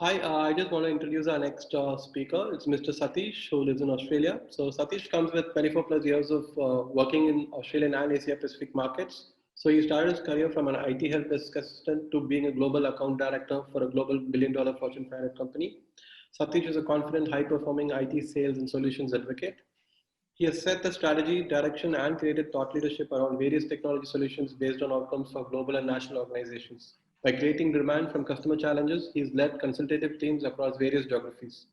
Hi, I just want to introduce our next speaker. It's Mr. Sateesh, who lives in Australia. So Sateesh comes with 24 plus years of working in Australian and Asia Pacific markets. So he started his career from an IT help desk assistant to being a global account director for a global billion-dollar Fortune 500 company. Satish is a confident, high-performing IT sales and solutions advocate. He has set the strategy, direction, and created thought leadership around various technology solutions based on outcomes for global and national organizations. By creating demand from customer challenges, he's led consultative teams across various geographies.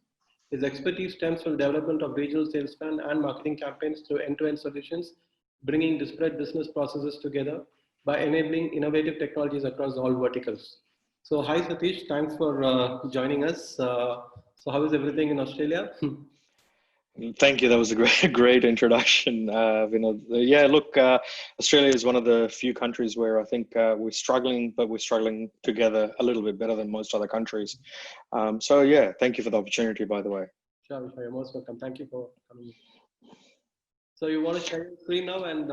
His expertise stems from development of regional sales plan and marketing campaigns through end-to-end solutions, bringing disparate business processes together by enabling innovative technologies across all verticals. So, hi Satish, thanks for joining us. So, how is everything in Australia? Thank you. That was a great, great introduction, Vinodh. Yeah, look, Australia is one of the few countries where I think we're struggling, but we're struggling together a little bit better than most other countries. So yeah, thank you for the opportunity, by the way. Sure, you're most welcome. Thank you for coming. So you want to share your screen now and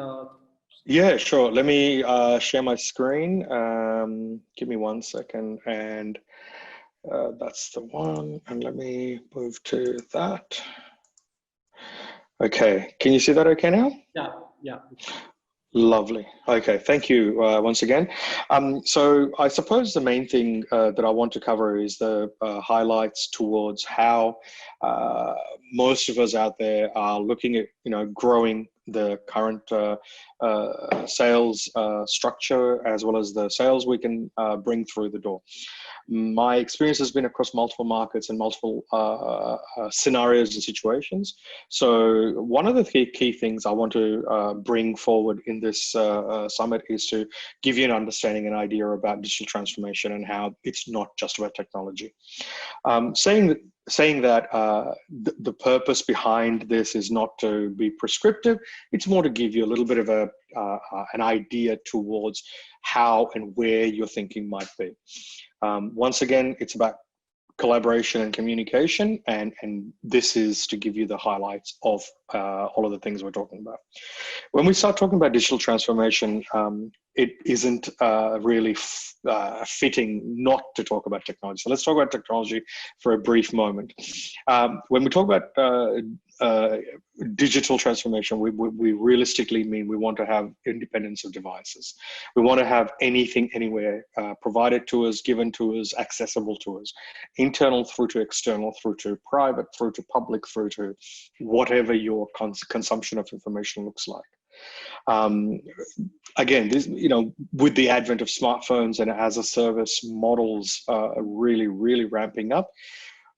Yeah, sure. Let me share my screen. Give me 1 second, and that's the one. And let me move to that. Okay, can you see that okay now? Yeah. Lovely. Okay, thank you once again. So I suppose the main thing that I want to cover is the highlights towards how most of us out there are looking at, growing the current sales structure as well as the sales we can bring through the door. My experience has been across multiple markets and multiple scenarios and situations. So one of the key things I want to bring forward in this summit is to give you an understanding, an idea about digital transformation and how it's not just about technology. Saying that the purpose behind this is not to be prescriptive, it's more to give you a little bit of an idea towards how and where your thinking might be. Once again, it's about collaboration and communication, and this is to give you the highlights of all of the things we're talking about. When we start talking about digital transformation, it isn't really fitting not to talk about technology. So let's talk about technology for a brief moment. When we talk about digital transformation, we realistically mean we want to have independence of devices. We want to have anything, anywhere, provided to us, given to us, accessible to us, internal through to external, through to private, through to public, through to whatever your consumption of information looks like. Again, this, with the advent of smartphones and as a service models really, really ramping up,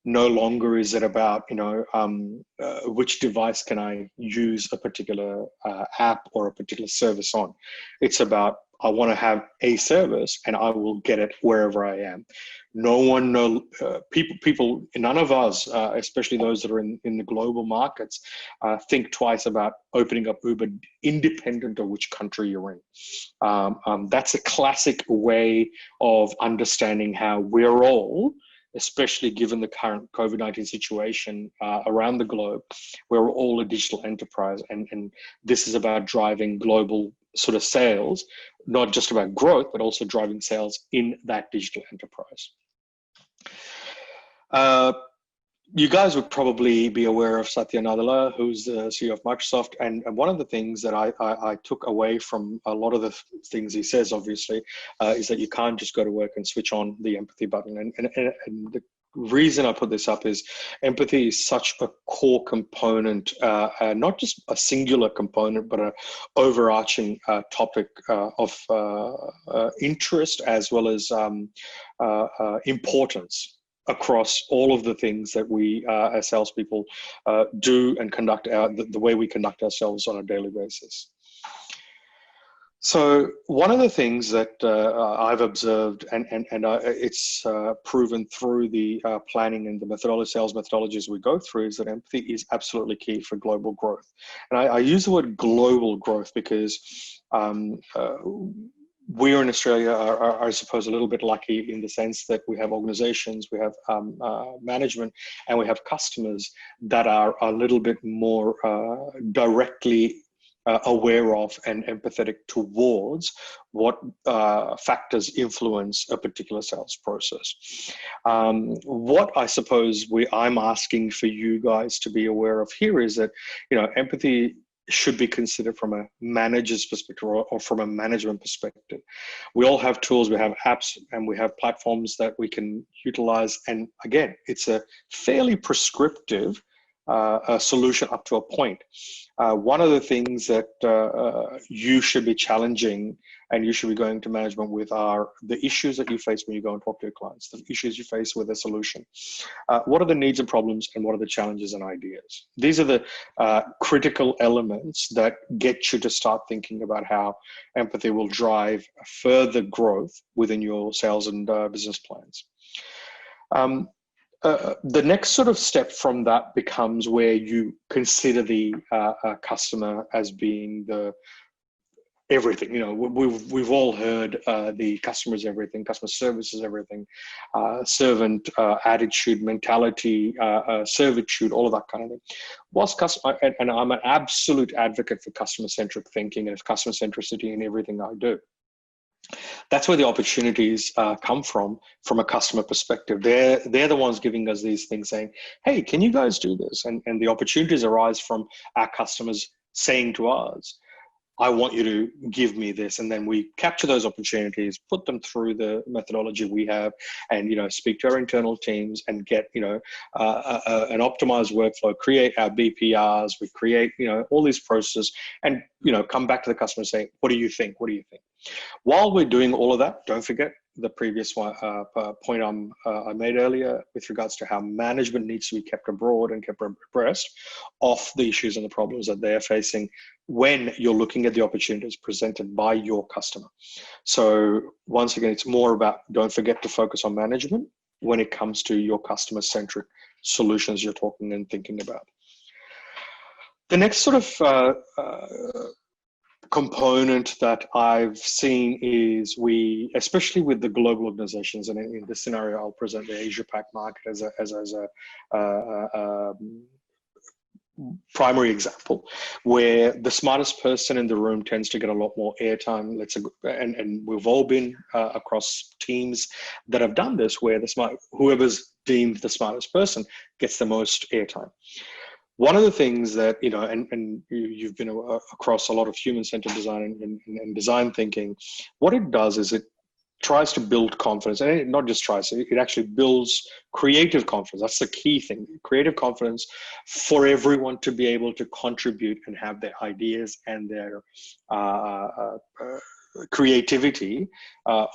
no longer is it about, which device can I use a particular app or a particular service on. It's about, I want to have a service and I will get it wherever I am. People, none of us, especially those that are in the global markets, think twice about opening up Uber independent of which country you're in. That's a classic way of understanding how we're all, especially given the current COVID-19 situation around the globe, we're all a digital enterprise. And this is about driving global sort of sales, not just about growth, but also driving sales in that digital enterprise. You guys would probably be aware of Satya Nadella, who's the CEO of Microsoft. And one of the things that I took away from a lot of the things he says, obviously, is that you can't just go to work and switch on the empathy button. And the reason I put this up is empathy is such a core component, not just a singular component, but an overarching topic of interest as well as importance across all of the things that we as salespeople do and conduct the way we conduct ourselves on a daily basis. So one of the things that I've observed, and it's proven through the planning and the sales methodologies we go through, is that empathy is absolutely key for global growth. And I use the word global growth because we in Australia are, I suppose, a little bit lucky in the sense that we have organizations, we have management, and we have customers that are a little bit more directly aware of and empathetic towards what factors influence a particular sales process. What I suppose I'm asking for you guys to be aware of here is that, empathy should be considered from a manager's perspective or from a management perspective. We all have tools, we have apps, and we have platforms that we can utilize. And again, it's a fairly prescriptive solution up to a point. One of the things that you should be challenging and you should be going to management with are the issues that you face when you go and talk to your clients, the issues you face with a solution. What are the needs and problems, and what are the challenges and ideas? These are the critical elements that get you to start thinking about how empathy will drive further growth within your sales and business plans. The next sort of step from that becomes where you consider the customer as being the everything. We've all heard the customer is everything, customer service is everything, servant attitude, mentality, servitude, all of that kind of thing. Whilst customer, and I'm an absolute advocate for customer-centric thinking and customer centricity in everything I do. That's where the opportunities come from a customer perspective. They're the ones giving us these things, saying, hey, can you guys do this? And the opportunities arise from our customers saying to us, I want you to give me this. And then we capture those opportunities, put them through the methodology we have, and speak to our internal teams and get an optimized workflow, create our BPRs, we create all these processes, and come back to the customer and say, what do you think? What do you think? While we're doing all of that, don't forget the previous point I made earlier with regards to how management needs to be kept abroad and kept abreast of the issues and the problems that they're facing when you're looking at the opportunities presented by your customer. So once again, it's more about, don't forget to focus on management when it comes to your customer-centric solutions you're talking and thinking about. The next sort of component that I've seen is especially with the global organizations, and in this scenario, I'll present the Asia Pac market as a primary example, where the smartest person in the room tends to get a lot more airtime. And we've all been across teams that have done this, where whoever's deemed the smartest person gets the most airtime. One of the things that, and you've been across a lot of human-centered design and design thinking, what it does is it tries to build confidence, and it not just tries, it actually builds creative confidence. That's the key thing, creative confidence for everyone to be able to contribute and have their ideas and their creativity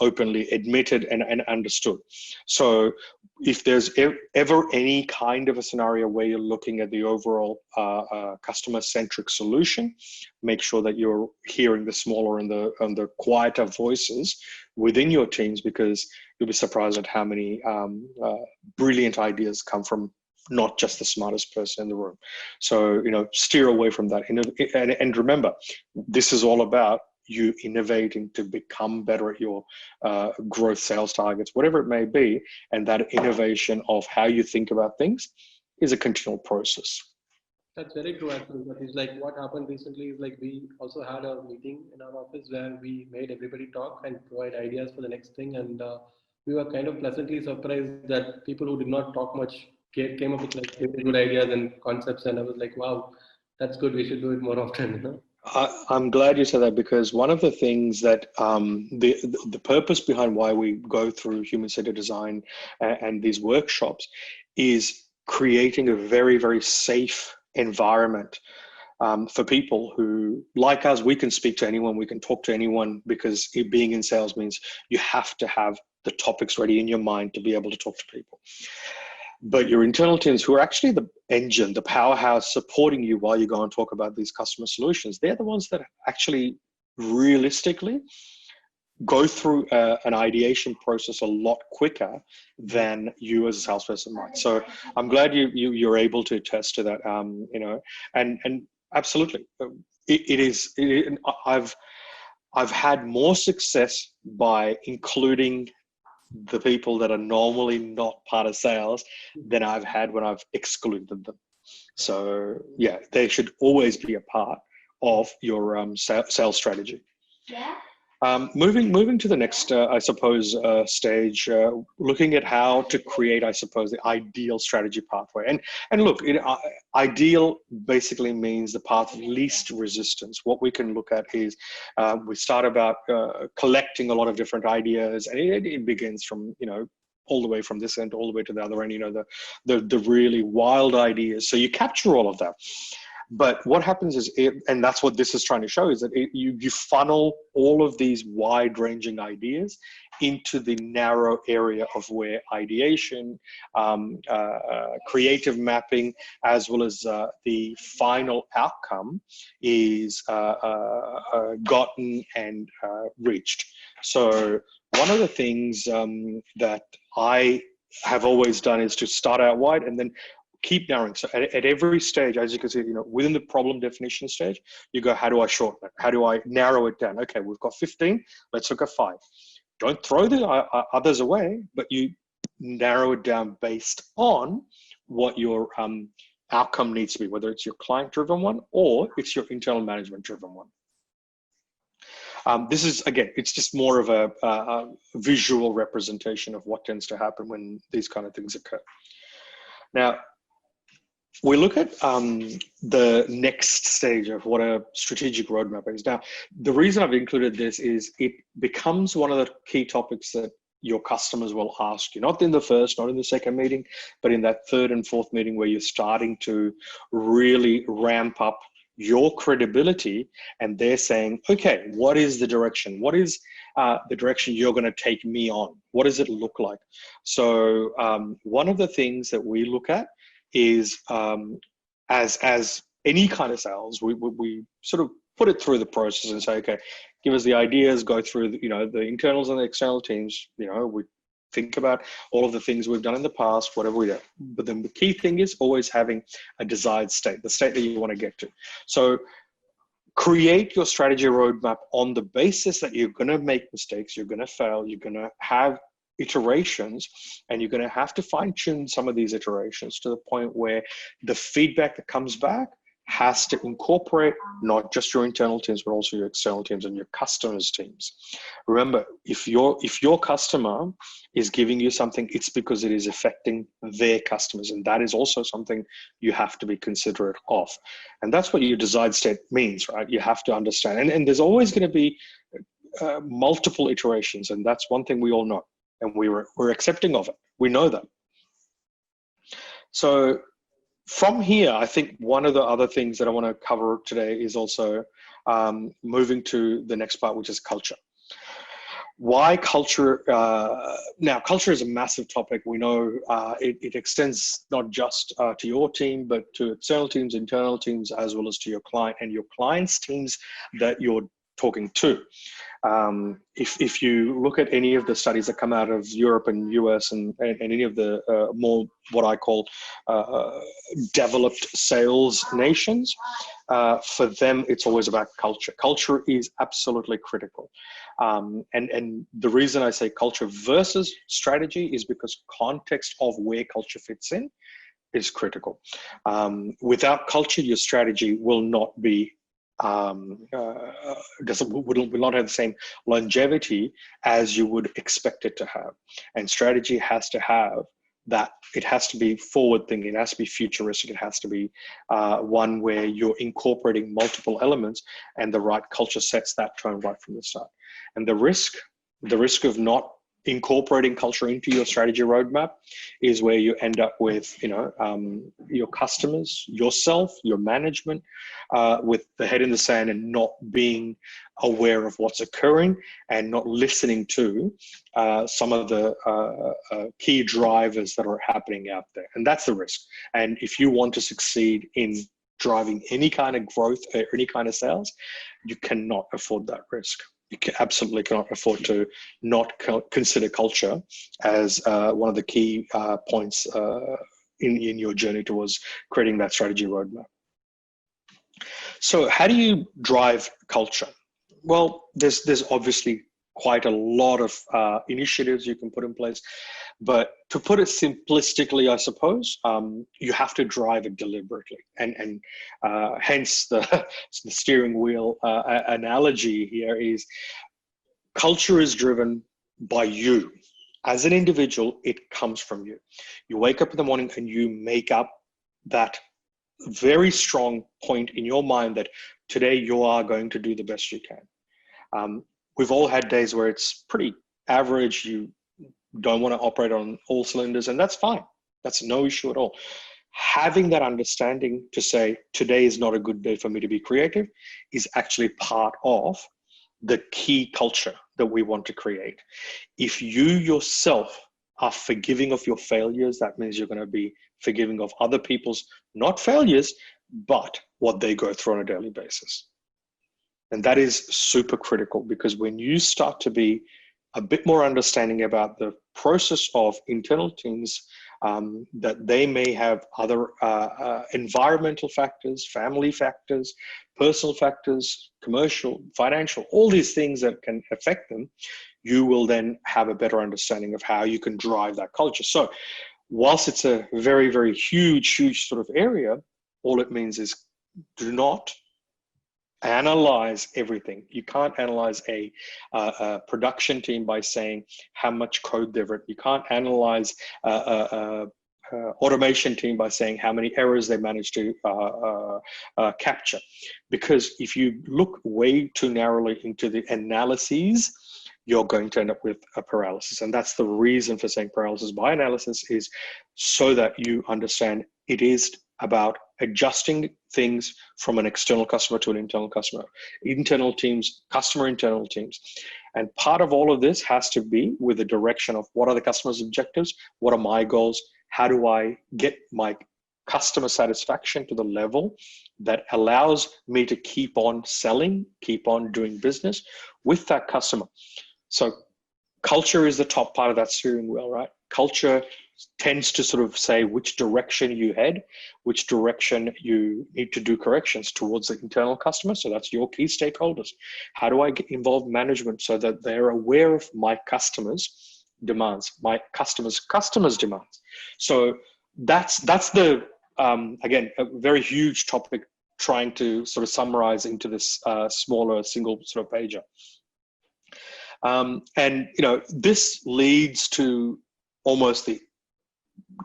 openly admitted and understood. So if there's ever any kind of a scenario where you're looking at the overall customer-centric solution, make sure that you're hearing the smaller and the quieter voices within your teams, because you'll be surprised at how many brilliant ideas come from not just the smartest person in the room. So, steer away from that. And remember, this is all about you innovating to become better at your growth sales targets, whatever it may be. And that innovation of how you think about things is a continual process. That's very true, actually. That is like what happened recently is like we also had a meeting in our office where we made everybody talk and provide ideas for the next thing. And we were kind of pleasantly surprised that people who did not talk much came up with like really good ideas and concepts. And I was like, wow, that's good. We should do it more often, I'm glad you said that, because one of the things that the purpose behind why we go through human-centered design and these workshops is creating a very, very safe environment for people who, like us, we can speak to anyone, we can talk to anyone, because being in sales means you have to have the topics ready in your mind to be able to talk to people. But your internal teams, who are actually the engine, the powerhouse supporting you while you go and talk about these customer solutions, they're the ones that actually realistically go through an ideation process a lot quicker than you as a salesperson might. So I'm glad you're able to attest to that, and absolutely, I've had more success by including the people that are normally not part of sales than I've had when I've excluded them. So yeah, they should always be a part of your sales strategy. Moving to the next, I suppose, stage, looking at how to create, I suppose, the ideal strategy pathway. And look, ideal basically means the path of least resistance. What we can look at is we start about collecting a lot of different ideas, and it begins from, all the way from this end all the way to the other end, the really wild ideas. So you capture all of that. But what happens is, and that's what this is trying to show, is that you funnel all of these wide-ranging ideas into the narrow area of where ideation, creative mapping, as well as the final outcome is gotten and reached. So one of the things that I have always done is to start out wide and then keep narrowing. So at every stage, as you can see, within the problem definition stage, you go, how do I shorten it? How do I narrow it down? Okay, we've got 15, let's look at 5. Don't throw the others away, but you narrow it down based on what your outcome needs to be, whether it's your client-driven one or it's your internal management-driven one. This is, again, it's just more of a visual representation of what tends to happen when these kind of things occur. Now, we look at the next stage of what a strategic roadmap is. Now, the reason I've included this is it becomes one of the key topics that your customers will ask you, not in the first, not in the second meeting, but in that third and fourth meeting where you're starting to really ramp up your credibility, and they're saying, okay, what is the direction? What is the direction you're going to take me on? What does it look like? So one of the things that we look at is as any kind of sales, we sort of put it through the process and say, okay, give us the ideas, go through the internals and the external teams. We think about all of the things we've done in the past, whatever we do. But then the key thing is always having a desired state, the state that you want to get to. So create your strategy roadmap on the basis that you're going to make mistakes, you're going to fail, you're going to have iterations, and you're going to have to fine tune some of these iterations to the point where the feedback that comes back has to incorporate not just your internal teams, but also your external teams and your customers' teams. Remember, if your customer is giving you something, it's because it is affecting their customers. And that is also something you have to be considerate of. And that's what your desired state means, right? You have to understand. And there's always going to be multiple iterations. And that's one thing we all know. And we're accepting of it. We know that. So from here, I think one of the other things that I want to cover today is also moving to the next part, which is culture. Why culture? Now, culture is a massive topic. We know it extends not just to your team, but to external teams, internal teams, as well as to your client and your client's teams that you're talking to. If you look at any of the studies that come out of Europe and US and any of the more what I call developed sales nations, for them, it's always about culture. Culture is absolutely critical. And the reason I say culture versus strategy is because context of where culture fits in is critical. Without culture, your strategy will not be will not have the same longevity as you would expect it to have. And strategy has to have that. It has to be forward thinking, it has to be futuristic, it has to be one where you're incorporating multiple elements, and the right culture sets that tone right from the start. And the risk of not incorporating culture into your strategy roadmap is where you end up with, your customers, yourself, your management, with the head in the sand and not being aware of what's occurring and not listening to some of the key drivers that are happening out there. And that's the risk. And if you want to succeed in driving any kind of growth or any kind of sales, you cannot afford that risk. You absolutely cannot afford to not consider culture as one of the key points in your journey towards creating that strategy roadmap. So how do you drive culture? Well, there's obviously quite a lot of initiatives you can put in place. But to put it simplistically, I suppose, you have to drive it deliberately. And hence the steering wheel analogy here is culture is driven by you. As an individual, it comes from you. You wake up in the morning and you make up that very strong point in your mind that today you are going to do the best you can. We've all had days where it's pretty average. You don't want to operate on all cylinders, and that's fine. That's no issue at all. Having that understanding to say, today is not a good day for me to be creative, is actually part of the key culture that we want to create. If you yourself are forgiving of your failures, that means you're going to be forgiving of other people's, not failures, but what they go through on a daily basis. And that is super critical, because when you start to be a bit more understanding about the process of internal teams, that they may have other environmental factors, family factors, personal factors, commercial, financial, all these things that can affect them, you will then have a better understanding of how you can drive that culture. So whilst it's a very, very huge sort of area, all it means is do not analyze everything. You can't analyze a production team by saying how much code they've written. You can't analyze automation team by saying how many errors they managed to capture. Because if you look way too narrowly into the analyses, you're going to end up with a paralysis. And that's the reason for saying paralysis by analysis, is so that you understand it is about adjusting things from an external customer to an internal customer, internal teams, customer internal teams. And part of all of this has to be with the direction of what are the customer's objectives? What are my goals? How do I get my customer satisfaction to the level that allows me to keep on selling, keep on doing business with that customer? So culture is the top part of that steering wheel, right? Culture tends to sort of say which direction you head, which direction you need to do corrections towards the internal customer. So that's your key stakeholders. How do I get involved management so that they're aware of my customers' demands, my customers' demands? So that's the, again, a very huge topic trying to sort of summarize into this smaller single sort of pager. And, you know, this leads to almost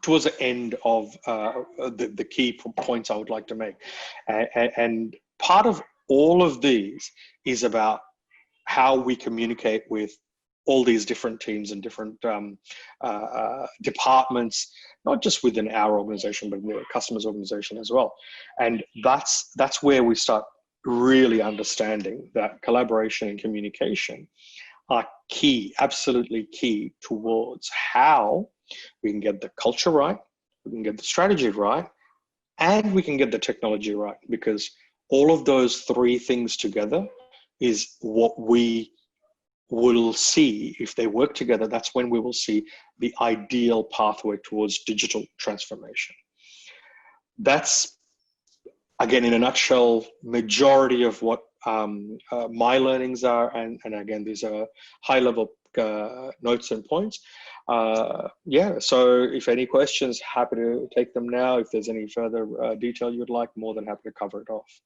towards the end of the key points I would like to make. And part of all of these is about how we communicate with all these different teams and different departments, not just within our organization, but the customer's organization as well. And that's where we start really understanding that collaboration and communication are key, absolutely key towards how we can get the culture right, we can get the strategy right, and we can get the technology right, because all of those three things together is what we will see. If they work together, that's when we will see the ideal pathway towards digital transformation. That's, again, in a nutshell, majority of what my learnings are, and again, these are high-level notes and points. Yeah, so if any questions, happy to take them now. If there's any further detail you'd like, more than happy to cover it off.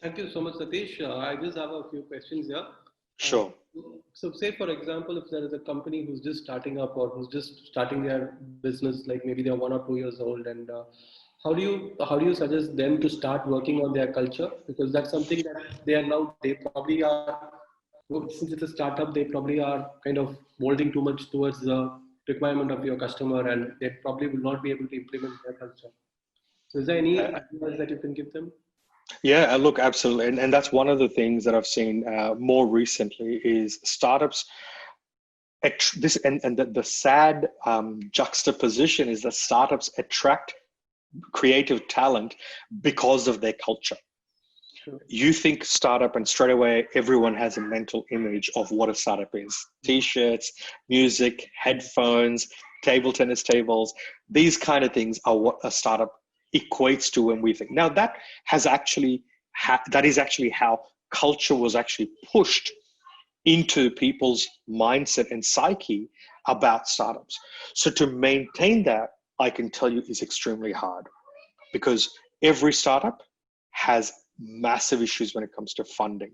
Thank you so much, Sateesh. I just have a few questions here. Sure. So say, for example, if there is a company who's just starting up or who's just starting their business, like maybe they're 1 or 2 years old, and how do you suggest them to start working on their culture? Because that's something that they probably are, since it's a startup, they probably are kind of molding too much towards the requirement of your customer, and they probably will not be able to implement their culture. So is there any advice that you can give them? Yeah, look, absolutely. And that's one of the things that I've seen more recently is startups. The sad juxtaposition is that startups attract creative talent because of their culture. Sure. You think startup and straight away everyone has a mental image of what a startup is. T-shirts, music, headphones, table tennis tables, these kind of things are what a startup equates to when we think. Now that has actually that is actually how culture was actually pushed into people's mindset and psyche about startups. So to maintain that, I can tell you, is extremely hard, because every startup has massive issues when it comes to funding.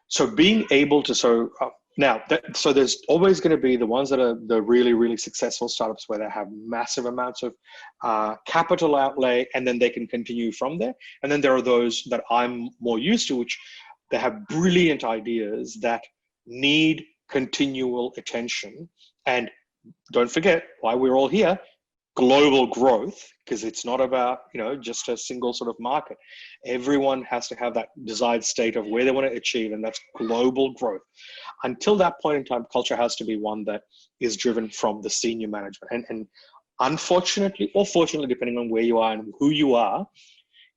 So being able to, so there's always going to be the ones that are the really, really successful startups where they have massive amounts of capital outlay, and then they can continue from there. And then there are those that I'm more used to, which they have brilliant ideas that need continual attention. And don't forget why we're all here: global growth, because it's not about, just a single sort of market. Everyone has to have that desired state of where they want to achieve, and that's global growth. Until that point in time, culture has to be one that is driven from the senior management. And unfortunately, or fortunately, depending on where you are and who you are,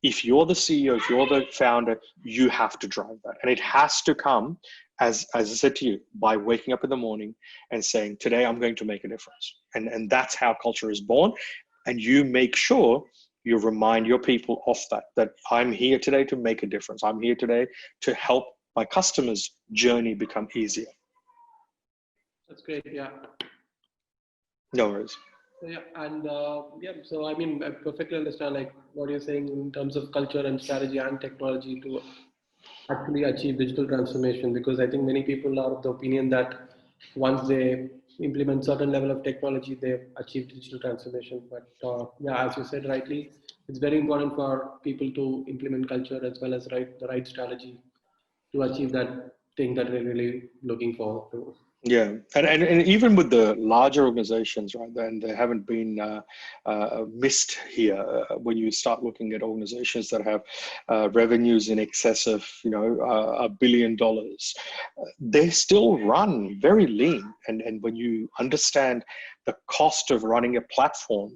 if you're the CEO, if you're the founder, you have to drive that. And it has to come, as I said to you, by waking up in the morning and saying, today I'm going to make a difference. And that's how culture is born. And you make sure you remind your people of that I'm here today to make a difference. I'm here today to help my customers' journey become easier. That's great. Yeah. No worries. So yeah, and so I mean, I perfectly understand like what you're saying in terms of culture and strategy and technology to actually achieve digital transformation, because I think many people are of the opinion that once they implement certain level of technology, they've achieved digital transformation. But yeah, as you said rightly, it's very important for people to implement culture as well as the right strategy to achieve that thing that they're really looking forward to. Yeah, and even with the larger organizations, right, then they haven't been missed here. When you start looking at organizations that have revenues in excess of $1 billion, they still run very lean. And when you understand the cost of running a platform,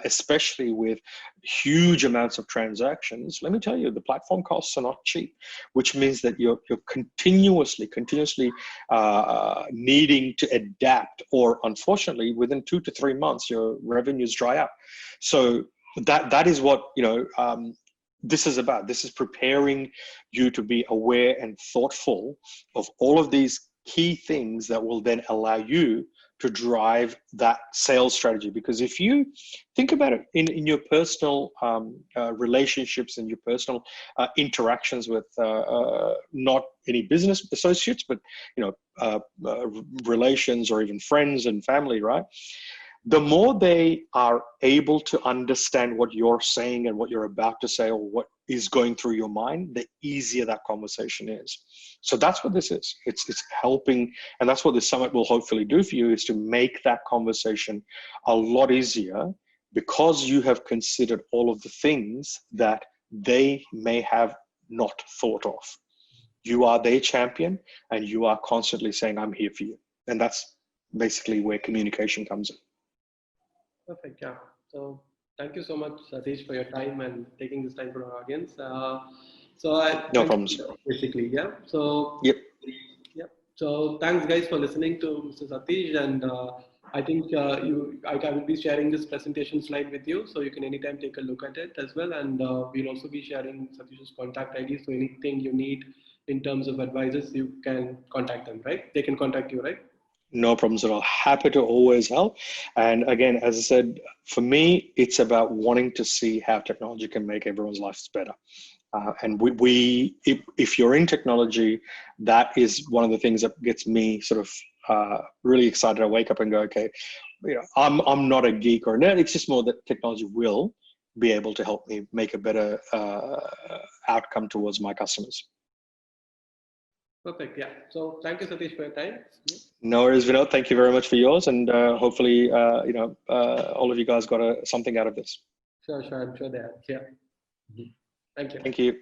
especially with huge amounts of transactions, let me tell you, the platform costs are not cheap, which means that you're continuously needing to adapt, or unfortunately, within 2 to 3 months, your revenues dry up. So that is what this is about. This is preparing you to be aware and thoughtful of all of these key things that will then allow you to drive that sales strategy. Because if you think about it in your personal relationships and your personal interactions with not any business associates, but relations or even friends and family, right? The more they are able to understand what you're saying and what you're about to say, or what is going through your mind, the easier that conversation is. So that's what this is. It's helping, and that's what this summit will hopefully do for you, is to make that conversation a lot easier, because you have considered all of the things that they may have not thought of. You are their champion, and you are constantly saying, I'm here for you. And that's basically where communication comes in. Perfect. Yeah. So thank you so much, Sateesh, for your time and taking this time for our audience. No problems. Basically, yeah. So yep. So thanks, guys, for listening to Mr. Sateesh, and I think I will be sharing this presentation slide with you, so you can anytime take a look at it as well. And we'll also be sharing Sateesh's contact ID. So anything you need in terms of advices, you can contact them, right? They can contact you, right? No problems at all. Happy to always help. And again, as I said, for me, it's about wanting to see how technology can make everyone's lives better. And if you're in technology, that is one of the things that gets me sort of really excited. I wake up and go, okay, I'm not a geek or a nerd. It's just more that technology will be able to help me make a better outcome towards my customers. Perfect. Yeah. So thank you, Sateesh, for your time. No worries, Vinodh. Thank you very much for yours, and hopefully, all of you guys got something out of this. Sure. I'm sure they have. Yeah. Thank you. Thank you.